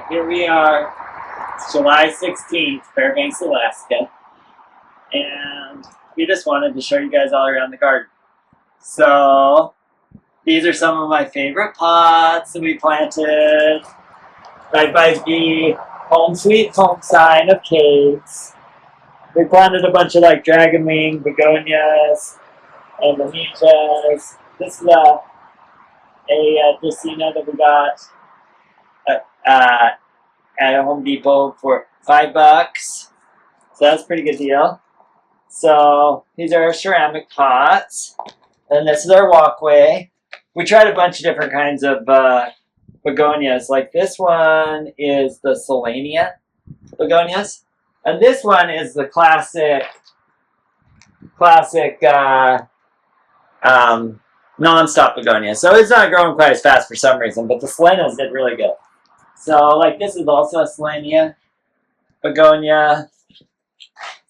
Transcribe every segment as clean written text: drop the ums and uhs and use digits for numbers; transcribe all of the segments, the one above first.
Here we are. It's July 16th, Fairbanks, Alaska. And we just wanted to show you guys all around the garden. So, these are some of my favorite pots that we planted. Right by the home sweet home sign of Kate's. We planted a bunch of like dragon wing begonias and amelias. This is a Dracaena that we got at Home Depot for $5. So that's a pretty good deal. So these are our ceramic pots. And this is our walkway. We tried a bunch of different kinds of begonias. Like this one is the Solania begonias. And this one is the classic non-stop begonia. So it's not growing quite as fast for some reason, but the Solenas did really good. So like this is also a Solania begonia.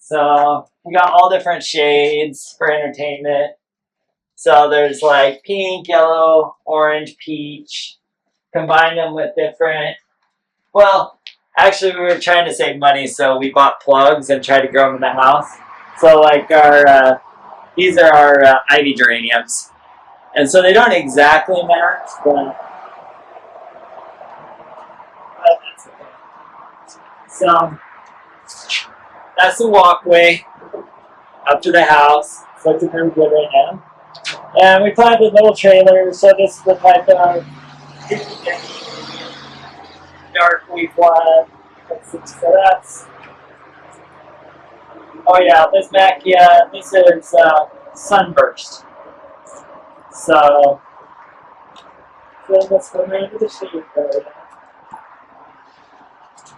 So we got all different shades for entertainment. So there's like pink, yellow, orange, peach. Combine them with different, well, actually we were trying to save money, so we bought plugs and tried to grow them in the house. So like our, these are our ivy geraniums. And so they don't exactly match, but that's okay. So that's the walkway up to the house. It's looking pretty good right now. And we planted little trailers, so this is the type of dark we planted. So that's, oh yeah, this macchia, this is sunburst. So let's go into the shade area.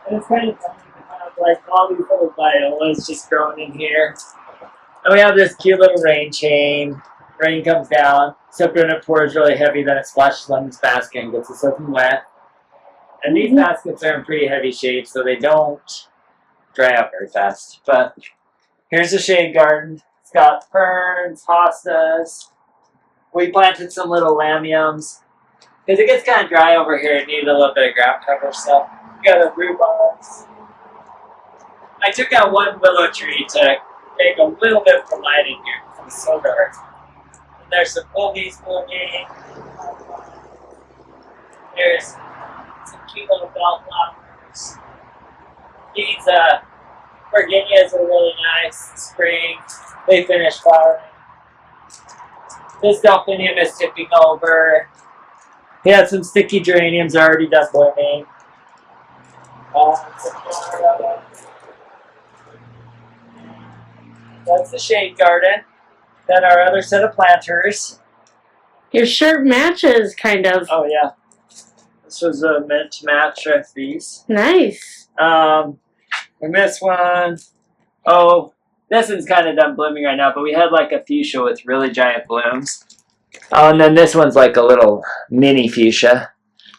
And it's kind of funny to have like all these little violas just growing in here. And we have this cute little rain chain. Rain comes down, except when it pours really heavy, then it splashes on this basket and gets it soaking wet. And these baskets are in pretty heavy shade, so they don't dry out very fast. But here's the shade garden. It's got ferns, hostas. We planted some little lamiums. Because it gets kind of dry over here, it needed a little bit of ground cover, so we got a rhubarb. I took out one willow tree to take a little bit of light in here because it's so dark. And there's some ponies blooming. There's some cute little bellflowers. These Virginias are really nice. Spring, they finish flowering. This delphinium is tipping over. We had some sticky geraniums already done blooming. That's the shade garden. Then our other set of planters. Your shirt matches, kind of. Oh yeah. This was meant to match these. Nice. And this one, oh, this one's kind of done blooming right now, but we had like a fuchsia with really giant blooms. Oh, and then this one's like a little mini fuchsia.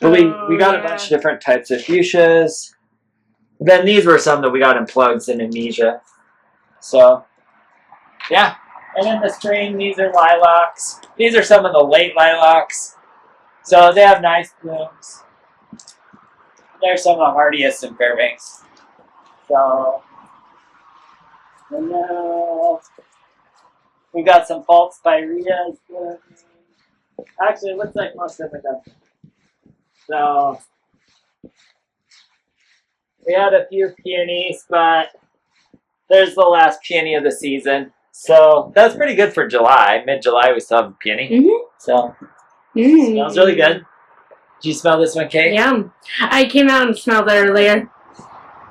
But we got a bunch of different types of fuchsias. Then these were some that we got in plugs in Indonesia. So, yeah. And in the spring, these are lilacs. These are some of the late lilacs. So they have nice blooms. They're some of the hardiest in Fairbanks. So, and now we got some false spireas. Actually, it looks like most of them are done. So, we had a few peonies, but there's the last peony of the season. So, that's pretty good for July. Mid-July, we still have a peony. Mm-hmm. So, it smells really good. Did you smell this one, Kate? Yum. I came out and smelled it earlier.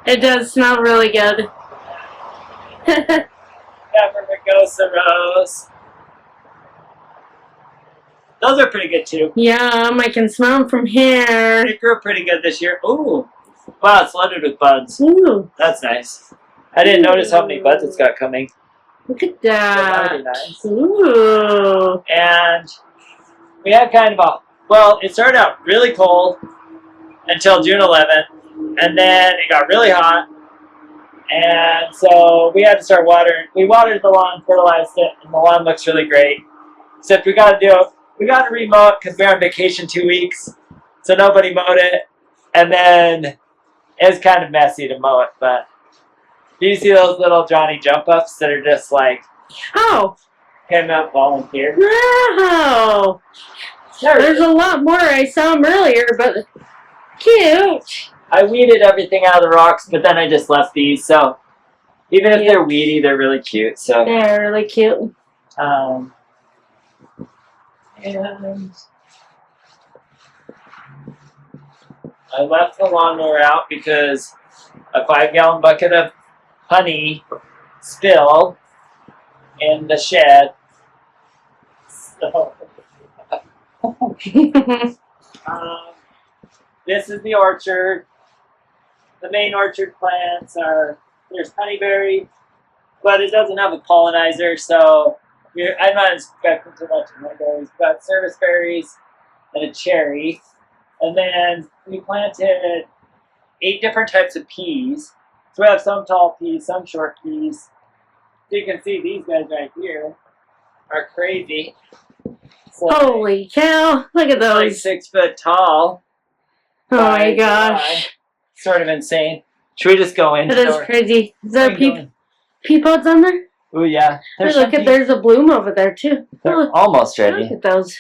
It does smell really good. Peppermigosa rose. Those are pretty good too. Yum, I can smell them from here. It grew pretty good this year. Ooh. Wow, it's loaded with buds. Ooh. That's nice. I didn't notice how many buds it's got coming. Look at that. Really nice. Ooh. And we had kind of a, well, it started out really cold until June 11th. And then it got really hot. And so we had to start watering. We watered the lawn, fertilized it, and the lawn looks really great. Except we got to remow it because we were on vacation 2 weeks. So nobody mowed it. And then It's kind of messy to mow it, but do you see those little Johnny jump ups that are just like Oh, came out volunteer? wow. There's a lot more. I saw them earlier, but cute. I weeded everything out of the rocks, but then I just left these. So even if they're weedy, they're really cute. So they're really cute. And I left the lawnmower out because a 5-gallon bucket of honey spilled in the shed. So, this is the orchard. The main orchard plants are, there's honeyberry, but it doesn't have a pollinizer, so I'm not expecting too much honeyberries, but service berries and a cherry. And then we planted 8 different types of peas. So we have some tall peas, some short peas. So you can see these guys right here are crazy. So Holy cow. Look at like those. 6 foot tall. Oh my 5 gosh. high. Sort of insane. Should we just go in? That is crazy. Is there pea pods on there? Oh yeah. Hey, look at there's a bloom over there too. They're almost ready. Look at those.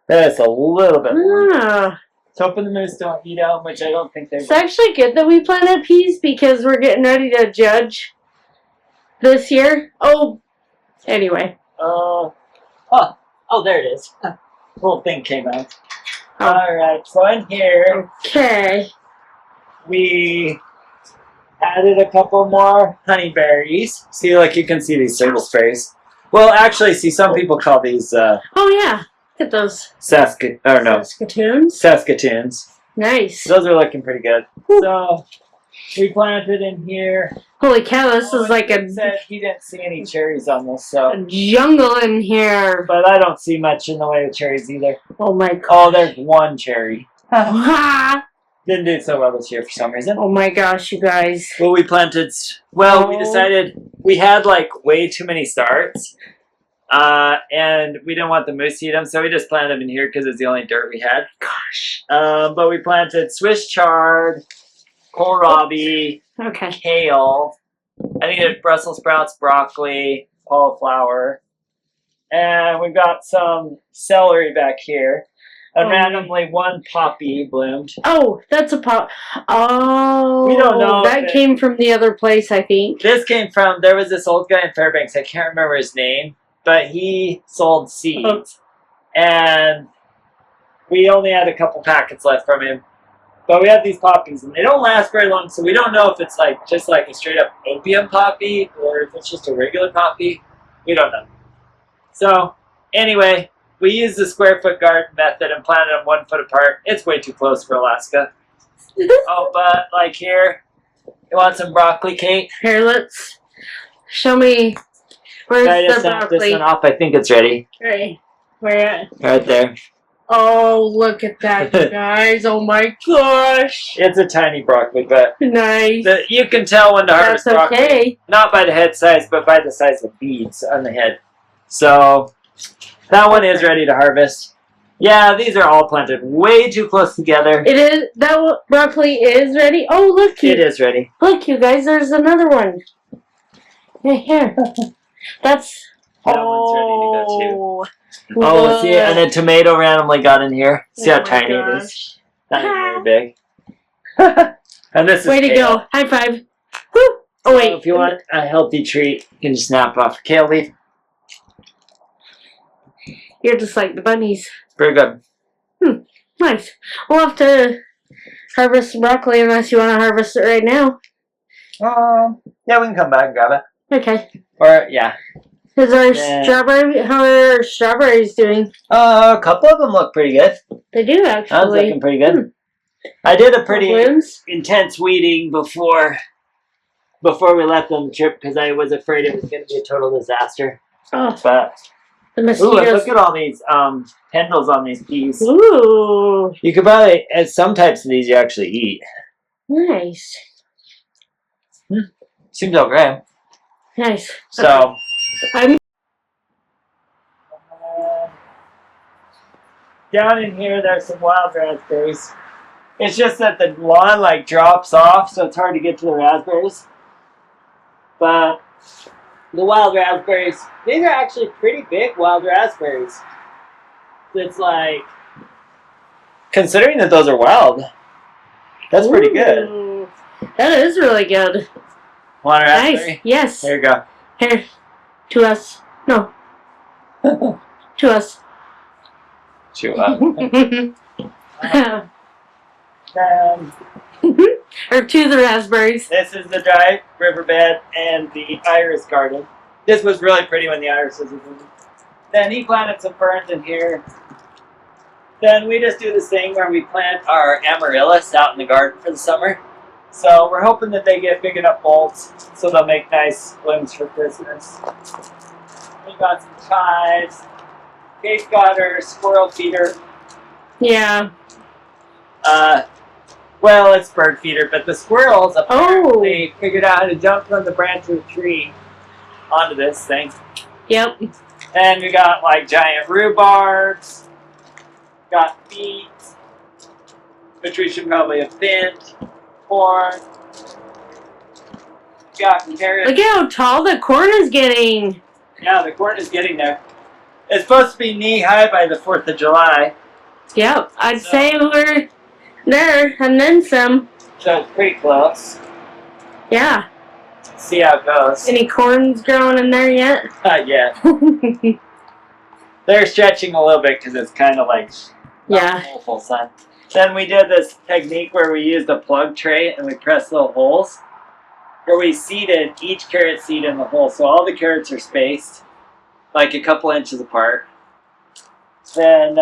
That's a little bit more. Ah. Let's hoping the moose don't eat out, which I don't think they will. It's actually good that we planted peas because we're getting ready to judge this year. Oh, anyway. Oh, there it is. Little thing came out. Oh. Alright, so in here, Okay. we added a couple more honeyberries. See, like you can see these service berries. Well, actually, see, some people call these Oh, yeah. Look at those. Saskatoons. Nice. Those are looking pretty good. So, we planted in here. Holy cow, this is like a Said he didn't see any cherries on this, so. jungle in here. But I don't see much in the way of cherries either. Oh my god. Oh, there's one cherry. Ah. Didn't do so well this year for some reason. Oh my gosh, you guys. Well, we planted. We decided we had like way too many starts, and we didn't want the moose to eat them, so we just planted them in here because it's the only dirt we had. Gosh. But we planted Swiss chard, kohlrabi, Okay. kale. I think there's Brussels sprouts, broccoli, cauliflower, and we've got some celery back here. And randomly, one poppy bloomed. Oh, that's a pop. Oh, We don't know. That came from the other place, I think. This came from, there was this old guy in Fairbanks, I can't remember his name, but he sold seeds. And we only had a couple packets left from him. But we have these poppies, and they don't last very long, so we don't know if it's like just like a straight up opium poppy or if it's just a regular poppy. We don't know. So, anyway, we used the square foot garden method and planted them 1 foot apart. It's way too close for Alaska. Oh, but like here, you want some broccoli, Kate? Here, let's show me. Where's Try to the snap broccoli? this one off. I think it's ready. Right. Where at? Right there. Oh, look at that, you guys. Oh my gosh. It's a tiny broccoli, but Nice. you can tell when to harvest That's broccoli. okay. Not by the head size, but by the size of beads on the head. So, that one is ready to harvest. Yeah, these are all planted way too close together. It is. That broccoli is ready. Oh, look. It is ready. Look, you guys. There's another one. Here. That's. That one's ready to go too. Oh, see, and a tomato randomly got in here. See how my tiny it gosh. is? Not very big. And this is Way to kale. go. High five. Woo. Oh, wait. So if you want a healthy treat, you can just snap off a kale leaf. You're just like the bunnies. Very good. Nice. We'll have to harvest broccoli unless you want to harvest it right now. Yeah, we can come back and grab it. Okay. Or, yeah. Is our strawberry? How are our strawberries doing? A couple of them look pretty good. They do That's actually. looking pretty good. I did a pretty Blooms? intense weeding before we left on the trip because I was afraid it was going to be a total disaster. Oh, But the ooh, mosquitoes. look at all these tendrils on these peas. Ooh, You could probably, some types of these you actually eat. nice. Seems okay. Nice. So. I'm. Down in here, there's some wild raspberries. It's just that the lawn like drops off, so it's hard to get to the raspberries. But the wild raspberries, these are actually pretty big wild raspberries. It's like, considering that those are wild, that's pretty good. Ooh, that is really good. Want a raspberry? Nice. Yes. There you go. Here. To us. No. To us. Chew up. Or to the raspberries. This is the dry riverbed and the iris garden. This was really pretty when the irises were blooming. Then he planted some ferns in here. Then we just do this thing where we plant our amaryllis out in the garden for the summer. So we're hoping that they get big enough bulbs so they'll make nice blooms for Christmas. We got some chives. Kate got her squirrel feeder. Yeah. Well, it's bird feeder, but the squirrels apparently figured out how to jump from the branch of a tree onto this thing. Yep. And we got like giant rhubarbs, got beets, which we should probably have thinned, corn, got carrots. Look at how tall the corn is getting. Yeah, the corn is getting there. It's supposed to be knee-high by the 4th of July. Yep. I'd say we're there and then some. So it's pretty close. Yeah. See how it goes. Any corns growing in there yet? Yeah. They're stretching a little bit because it's kind of like Yeah. full sun. Then we did this technique where we used a plug tray and we pressed little holes where we seeded each carrot seed in the hole. So all the carrots are spaced like a couple inches apart. Then,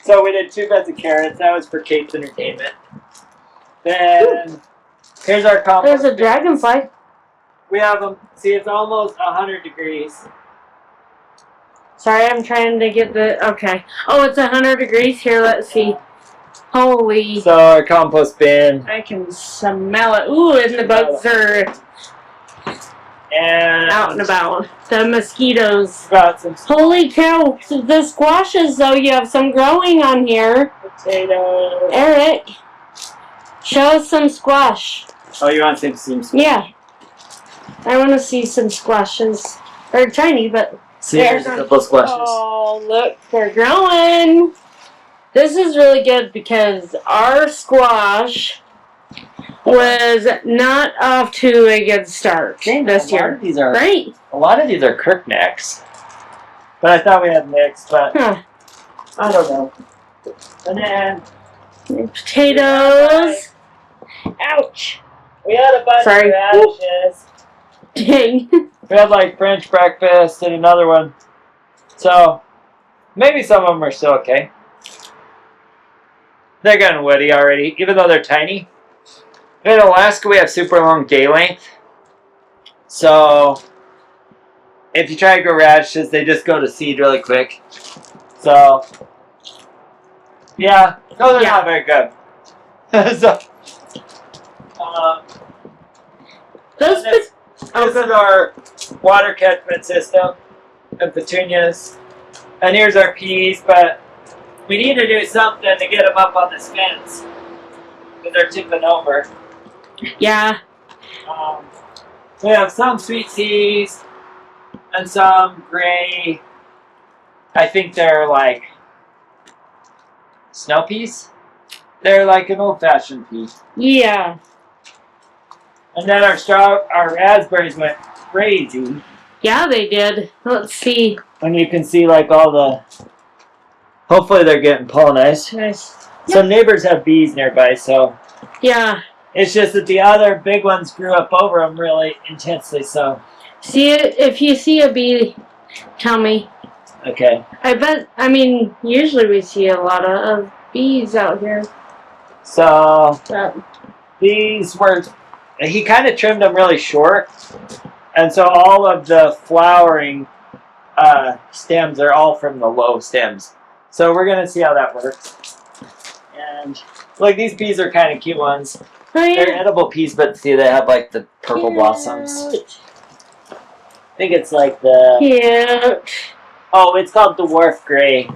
so we did 2 beds of carrots. That was for Kate's entertainment. Then, here's our compost. There's a dragonfly. We have them. See, it's almost 100 degrees. Sorry, I'm trying to get the. Okay. Oh, it's 100 degrees here. Let's see. Holy. So our compost bin. I can smell it. Ooh, and the bugs are And out and about. The mosquitoes. got some Holy cow. The squashes, though, you have some growing on here. potatoes. Eric, show us some squash. Oh, you want to see some? Yeah. I want to see some squashes. They're tiny, but. See, there's a couple of squashes. Oh, look, they're growing. This is really good because our squash was not off to a good start this year. These are Right? a lot of these are crooknecks, but I thought we had mixed, but Huh. I don't know. And then Potatoes. Ouch. we had a bunch Sorry. of radishes. Dang. We had like French breakfast and another one, so maybe some of them are still okay. They're getting woody already, even though they're tiny. In Alaska, we have super long day length. So, if you try to grow radishes, they just go to seed really quick. So, yeah, those are not very good. So, Those this is our water catchment system and petunias. And here's our peas, but we need to do something to get them up on this fence because they're tipping over. Yeah. We have some sweet peas and some gray. I think they're like snow peas. They're like an old-fashioned pea. Yeah. And then our raspberries went crazy. Yeah, they did. Let's see. And you can see like all the. Hopefully they're getting pollinized. Nice. So neighbors have bees nearby, so. Yeah. It's just that the other big ones grew up over them really intensely, so. See it if you see a bee, tell me. Okay. I mean, usually we see a lot of bees out here. So, But these were. He kind of trimmed them really short, and so all of the flowering stems are all from the low stems. So we're going to see how that works. And, like, these peas are kind of cute ones. oh, yeah. They're edible peas, but see, they have like the purple blossoms. Cute. I think it's like the. Cute. Oh, it's called dwarf gray.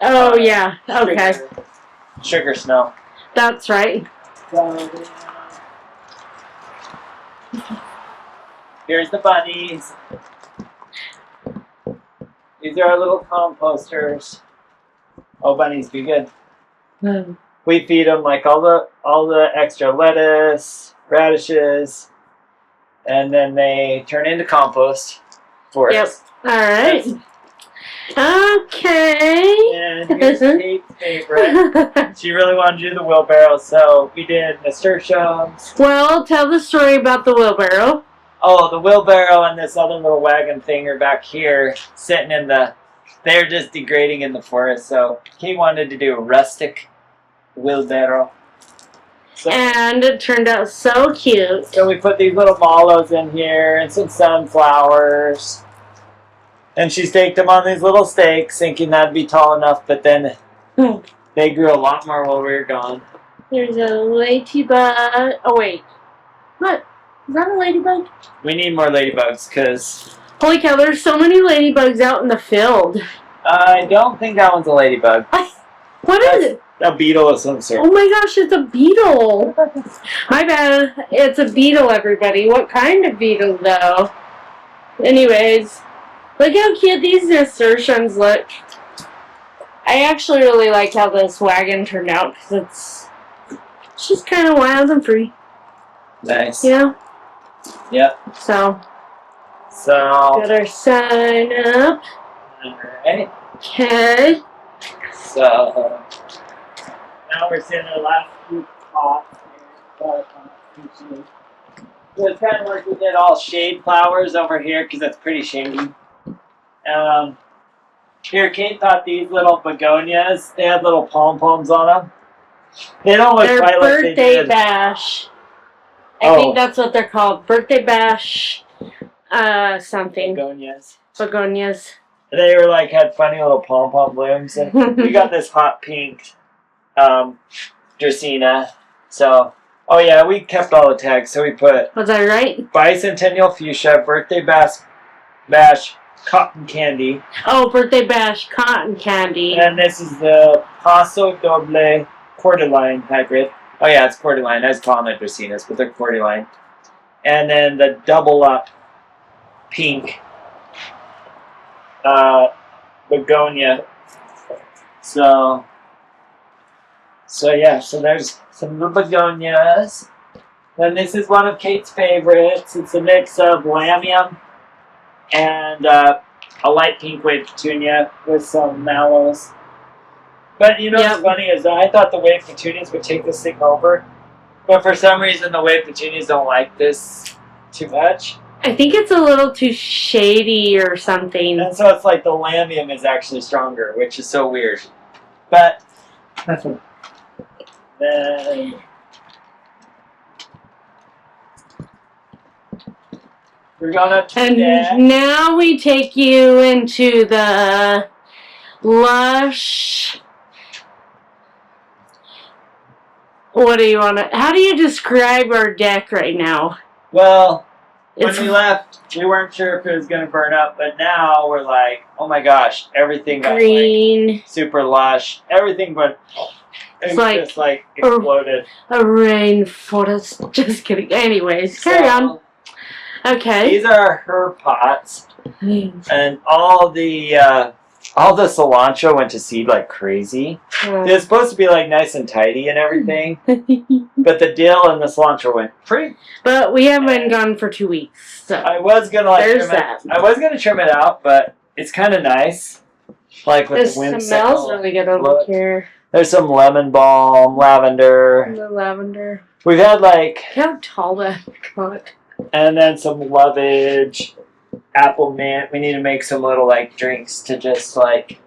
Oh, yeah. Okay. Sugar snow. That's right. So, here's the bunnies. These are our little composters. Oh, bunnies, be good. We feed them like all the extra lettuce, radishes, and then they turn into compost for Yep. us. All right. Okay. And here's Kate's favorite. She really wanted to do the wheelbarrow, so we did nasturtiums. Well, tell the story about the wheelbarrow. Oh, the wheelbarrow and this other little wagon thing are back here, sitting in the. They're just degrading in the forest, so Kate wanted to do a rustic wheelbarrow. So, And it turned out so cute. so we put these little mallows in here and some sunflowers. And she staked them on these little stakes, thinking that'd be tall enough, but then they grew a lot more while we were gone. There's a ladybug. Oh, wait. What? Is that a ladybug? We need more ladybugs, because Holy cow, there's so many ladybugs out in the field. I don't think that one's a ladybug. What is it? A beetle of some sort. Oh my gosh, it's a beetle. My bad. It's a beetle, everybody. What kind of beetle, though? Anyways, look how cute these nasturtiums look. I actually really like how this wagon turned out, because it's just kind of wild and free. Nice. You know? Yep. So, So, got our sign up. alright. Okay. So, now we're seeing our last few pots here. So it's kind of like we did all shade flowers over here because that's pretty shady. Here, Kate thought these little begonias, they had little pom-poms on them. They don't look They're quite like they birthday did. bash. I think that's what they're called. Birthday bash, something. Begonias. Begonias. They were like, had funny little pom-pom blooms. And we got this hot pink Dracaena. So, oh yeah, we kept all the tags. So we put Was I right? bicentennial fuchsia, birthday bash cotton candy. Oh, birthday bash cotton candy. And this is the Paso Doble cordyline hybrid. Oh yeah, it's cordyline. I was calling it Dracaenas, but they're cordyline. And then the double up pink begonia. So yeah, so there's some little begonias. Then this is one of Kate's favorites. It's a mix of lamium and a light pink wave petunia with some mallows. But you know what's funny is I thought the wave petunias would take this thing over. But for some reason the wave petunias don't like this too much. I think it's a little too shady or something. And so it's like the lamium is actually stronger, which is so weird. But then we're going up to the deck. And now we take you into the lush. What do you want to? How do you describe our deck right now? Well, when we left, we weren't sure if it was going to burn up, but now we're like, oh my gosh, everything got green, like super lush. Everything went. It's like just like exploded. A rainforest. Just kidding. Anyways, carry on. Okay. These are her pots, and all the cilantro went to seed like crazy. It's supposed to be like nice and tidy and everything, but the dill and the cilantro went pretty. But we haven't been gone for 2 weeks, so I was gonna I was gonna trim it out, but it's kind of nice. Like with the wind. It smells really good over here. There's some lemon balm, lavender. The lavender. We've had like. Look how tall that got. And then some lovage, apple mint. We need to make some little like drinks to just like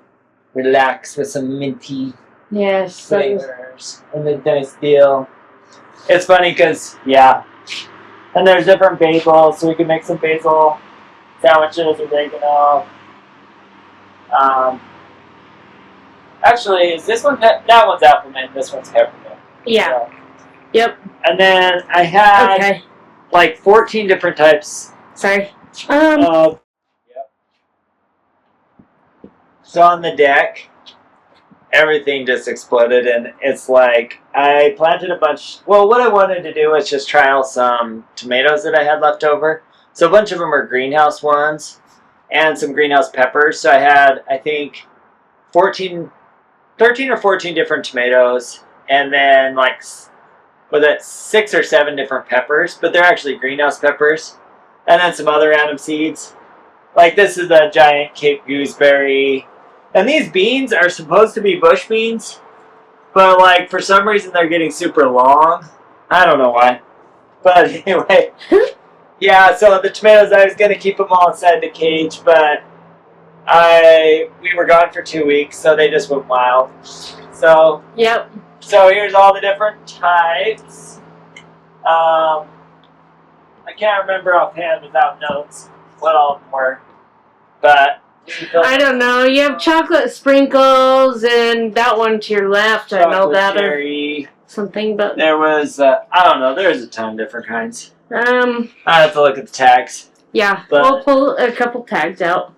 relax with some minty flavors. And the nice deal. It's funny because and there's different basils, so we can make some basil sandwiches, oregano. Actually, is this one that one's apple mint? This one's peppermint. Yeah. So. Yep. And then I had like 14 different types. Sorry. So on the deck, everything just exploded, and it's like I planted a bunch. Well, what I wanted to do was just try out some tomatoes that I had left over. So a bunch of them are greenhouse ones, and some greenhouse peppers. So I had, I think, 13 or 14 different tomatoes, and then like, was it 6 or 7 different peppers? But they're actually greenhouse peppers, and then some other random seeds. Like this is a giant Cape gooseberry. And these beans are supposed to be bush beans, but like for some reason they're getting super long. I don't know why. But anyway, yeah, so the tomatoes, I was going to keep them all inside the cage, but we were gone for 2 weeks, so they just went wild. So, Yep. so here's all the different types. I can't remember offhand without notes what all of them were, but I don't know. You have chocolate sprinkles and that one to your left. I know that cherry. Or something, but There was I don't know. There's a ton of different kinds. I have to look at the tags. Yeah, But, we'll pull a couple tags out.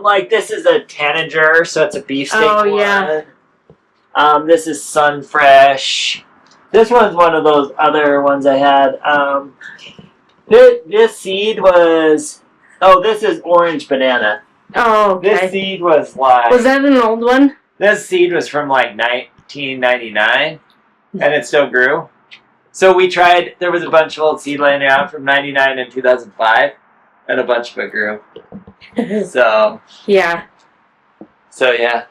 Like this is a tanager, so it's a beefsteak one. Yeah. This is Sunfresh. This one's one of those other ones I had. This seed was. Oh, this is orange banana. Oh, okay. This seed was like. Was that an old one? This seed was from like 1999, and it still grew. So we tried. There was a bunch of old seed laying around from 99 and 2005, and a bunch of it grew. So yeah. So yeah.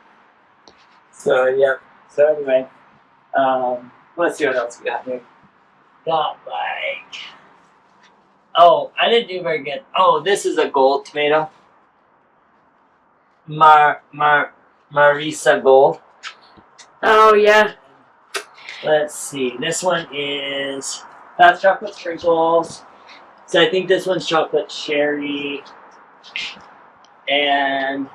So yeah. So anyway, let's see what else we got here. Got like. Oh, I didn't do very good. Oh, this is a gold tomato. Marisa Gold. Oh, yeah. Let's see. This one is that's chocolate sprinkles. So I think this one's chocolate cherry. And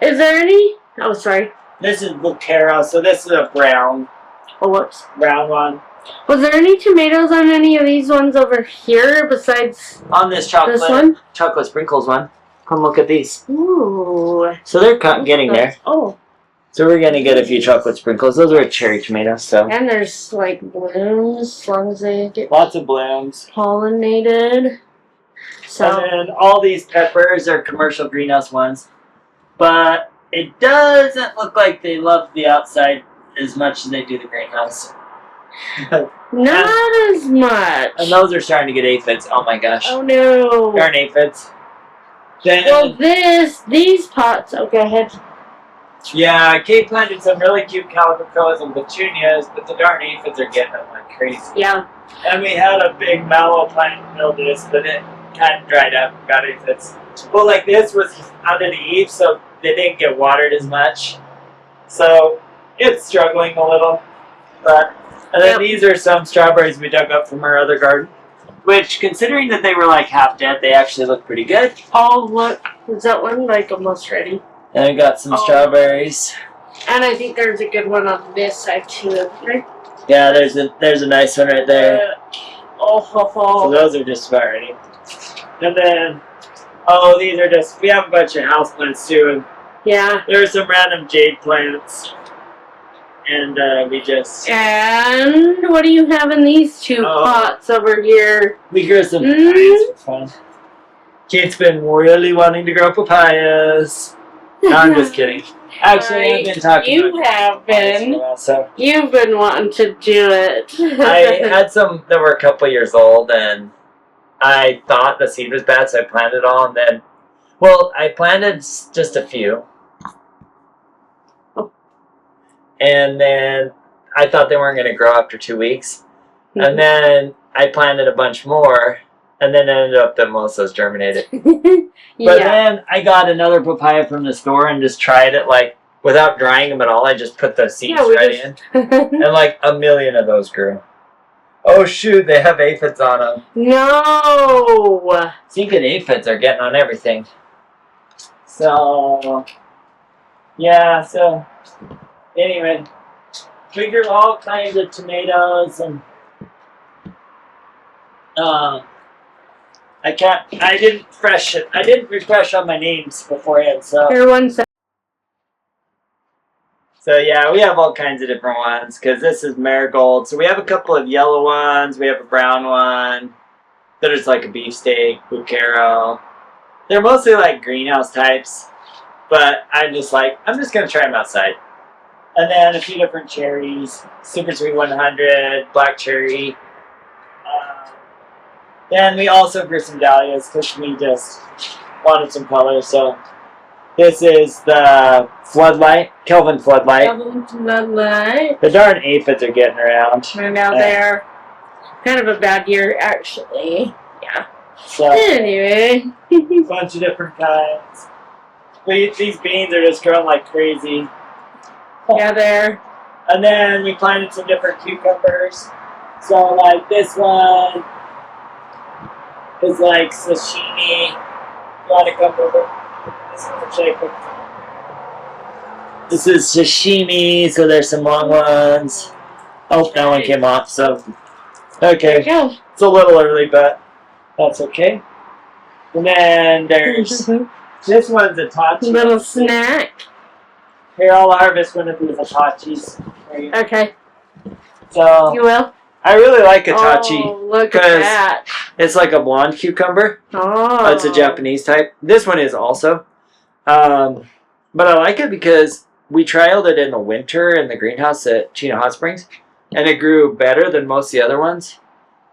is there any? Oh, sorry. this is Lucera. So this is a brown whoops. Brown one. Was there any tomatoes on any of these ones over here besides On this one? chocolate sprinkles one. Come look at these. Ooh. So they're getting there. Oh. So we're gonna get a few chocolate sprinkles. Those are cherry tomatoes. So. And there's like blooms, as long as they get Lots of blooms. pollinated. So. And then all these peppers are commercial greenhouse ones, but it doesn't look like they love the outside as much as they do the greenhouse. Not as much. And those are starting to get aphids. Oh my gosh. Oh no. Darn aphids. Then, Well, these pots. Oh, go ahead. yeah, Kate planted some really cute calabacillas and petunias, but the darn aphids are getting them like crazy. Yeah. And we had a big mallow plant mildews, but it kind of dried up and got aphids. Well, like this was under the eaves, so they didn't get watered as much. So it's struggling a little. But and then these are some strawberries we dug up from our other garden. Which, considering that they were like half dead, they actually look pretty good. Oh, look. Is that one like almost ready? And I got some strawberries. And I think there's a good one on this side too, right? Yeah, there's a nice one right there. So those are just about ready. And then, these are just, we have a bunch of houseplants too. And yeah. there are some random jade plants. And we just... And what do you have in these two pots over here? We grew some papayas for fun. Kate's been really wanting to grow papayas. No, I'm just kidding. Actually, I've been talking about have been. for a while, so. You've been wanting to do it. I had some that were a couple years old, and I thought the seed was bad, so I planted all, and then... Well, I planted just a few. And then I thought they weren't going to grow after 2 weeks. And then I planted a bunch more. And then it ended up that most of those germinated. But then I got another papaya from the store and just tried it like without drying them at all. I just put the seeds in. And like a million of those grew. Oh shoot, they have aphids on them. No! Secret aphids are getting on everything. So, yeah, so... Anyway, we grew all kinds of tomatoes and I didn't refresh on my names beforehand, so Here, one second. So yeah, we have all kinds of different ones because this is marigold. So we have a couple of yellow ones. We have a brown one. There's like a beefsteak, bucero. They're mostly like greenhouse types, but I'm just gonna try them outside. And then a few different cherries, super sweet 100, black cherry. Then we also grew some dahlias because we just wanted some color. So this is the floodlight, Kelvin floodlight. Kelvin floodlight. The darn aphids are getting around. I know they're kind of a bad year, actually. Yeah. So anyway, a bunch of different kinds. These beans are just growing like crazy. Yeah, there. And then we planted some different cucumbers. So like this one is like sashimi. You want to come over? This is sashimi, so there's some long ones. Oh, that one came off, so okay. There you go. It's a little early, but that's okay. And then there's this one's a tachi. Little snack. Here, I'll harvest one of these Atachis. Okay. So You will? I really like Atachi. Oh, look at that. It's like a blonde cucumber. Oh. It's a Japanese type. This one is also. But I like it because we trialed it in the winter in the greenhouse at Chino Hot Springs, and it grew better than most of the other ones.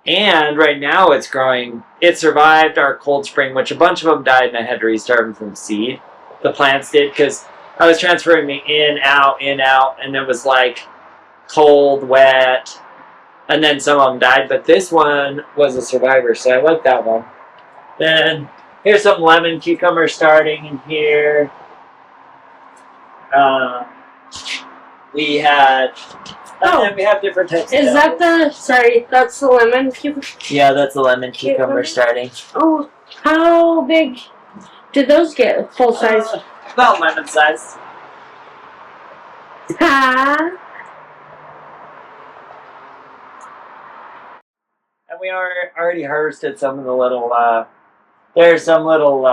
And right now it's growing. It survived our cold spring, which a bunch of them died, and I had to restart them from seed. The plants did because I was transferring me in, out, and it was like cold, wet, and then some of them died. But this one was a survivor, so I like that one. Then here's some lemon cucumber starting in here. We had, and then we have different types. Is that the? Sorry, that's the lemon cucumber. Yeah, that's a lemon cucumber starting. Oh, how big did those get? Full size? About lemon size. Ha! And we already harvested some of the little, there's some little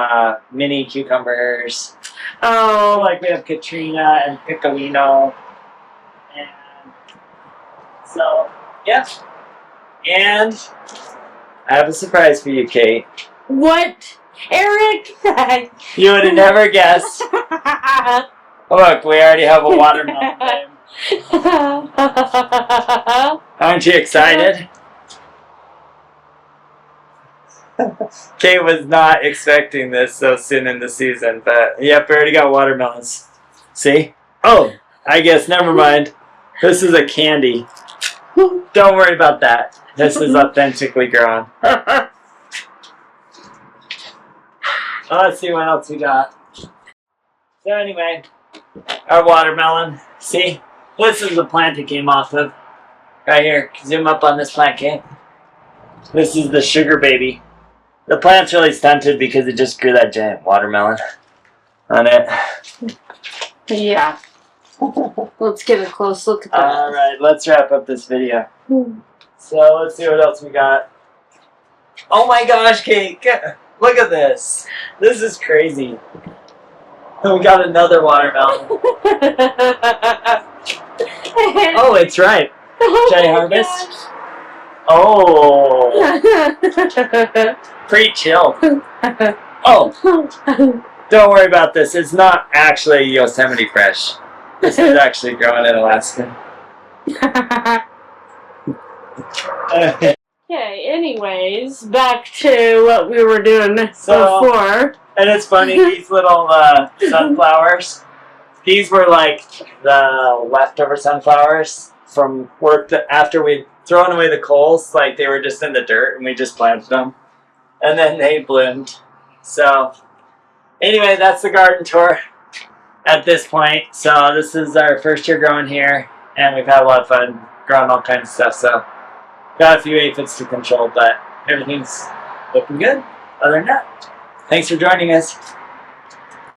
mini cucumbers. Oh. Like we have Katrina and Piccolino. And so, yeah. And I have a surprise for you, Kate. What? Eric? You would have never guessed. Look, we already have a watermelon name. Aren't you excited? Kate was not expecting this so soon in the season, but yep, we already got watermelons. See? Oh, I guess, never mind. This is a candy. Don't worry about that. This is authentically grown. Let's see what else we got. So anyway, our watermelon. See? This is the plant it came off of. Right here. Zoom up on this plant, Kate. This is the sugar baby. The plant's really stunted because it just grew that giant watermelon on it. Yeah. Let's get a close look at that. Alright, let's wrap up this video. So let's see what else we got. Oh my gosh, Kate! Look at this. This is crazy. We got another watermelon. Oh, it's ripe. Should I harvest? Gosh. Oh, pre-chilled. Oh, don't worry about this. It's not actually Yosemite fresh. This is actually growing in Alaska. Okay, anyways, back to what we were doing before. And it's funny, these little sunflowers, these were like the leftover sunflowers from work that after we'd thrown away the coals, like they were just in the dirt and we just planted them. And then they bloomed. So anyway, that's the garden tour at this point. So this is our first year growing here, and we've had a lot of fun growing all kinds of stuff. So got a few aphids to control, but everything's looking good other than that. Thanks for joining us.